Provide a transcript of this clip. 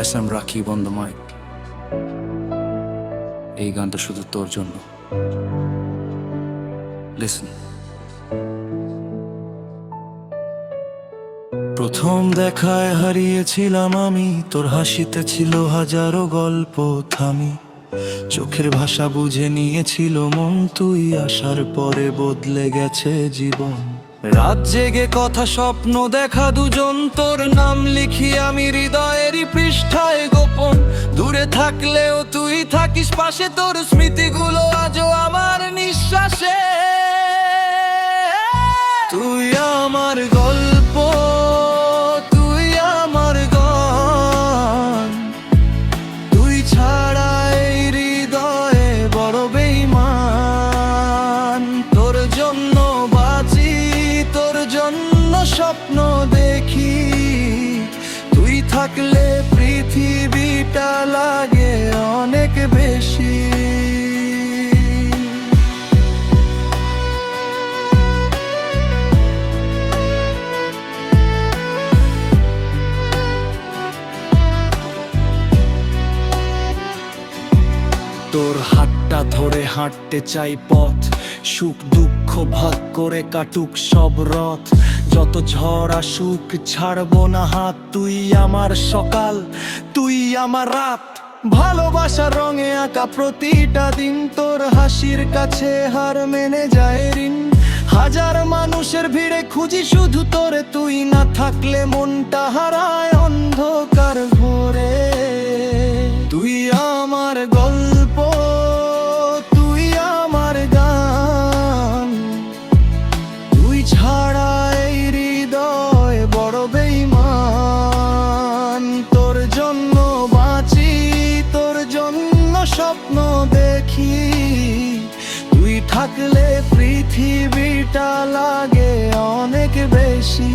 SM Rakib on the mic। এই গানটা শুধু তোর জন্য। লিসেন। প্রথম দেখায় হারিয়েছিলাম আমি, তোর হাসিতে ছিল হাজারো গল্প থামি। চোখের ভাষা বুঝে নিয়েছিল মন, তুই আসার পরে বদলে গেছে জীবন। রাত জেগে কথা স্বপ্ন দেখা দুজন, তোর নাম লিখি আমি হৃদয়েরই পৃষ্ঠায় গোপন। দূরে থাকলেও তুই থাকিস পাশে, তোর স্মৃতিগুলো আজও আমার নিঃশ্বাসে। তুই আমার গল্প, তুই আমার গান, তুই ছাড়া এই হৃদয়ে বড় বেঈমান। তোর জন্য বাঁচি, তোর জন্য স্বপ্ন দেখি, তুই থাকলে পৃথিবীটা লাগে অনেক বেশি। তোর হাতটা ধরে হাঁটতে চাই পথ, সুখ দুঃখ ভাগ করে কাটুক সব রথ। যত ঝড় আসুক ছাড়বো না হাত, তুই আমার সকাল, তুই আমার রাত। ভালোবাসার রঙে আঁকা প্রতিটা দিন, তোর হাসির কাছে হার মেনে যায় ঋণ। হাজার মানুষের ভিড়ে খুঁজি শুধু তোরে, তুই না থাকলে মনটা হারায় অন্ধকার ঘোরে। তুই আমার গল্প, তুই আমার গান, তুই ছাড়া এই হৃদয় বড় বেঈমান। তোর জন্য বাঁচি, তোর জন্য স্বপ্ন দেখি, তুই থাকলে পৃথিবীটা লাগে অনেক বেশি।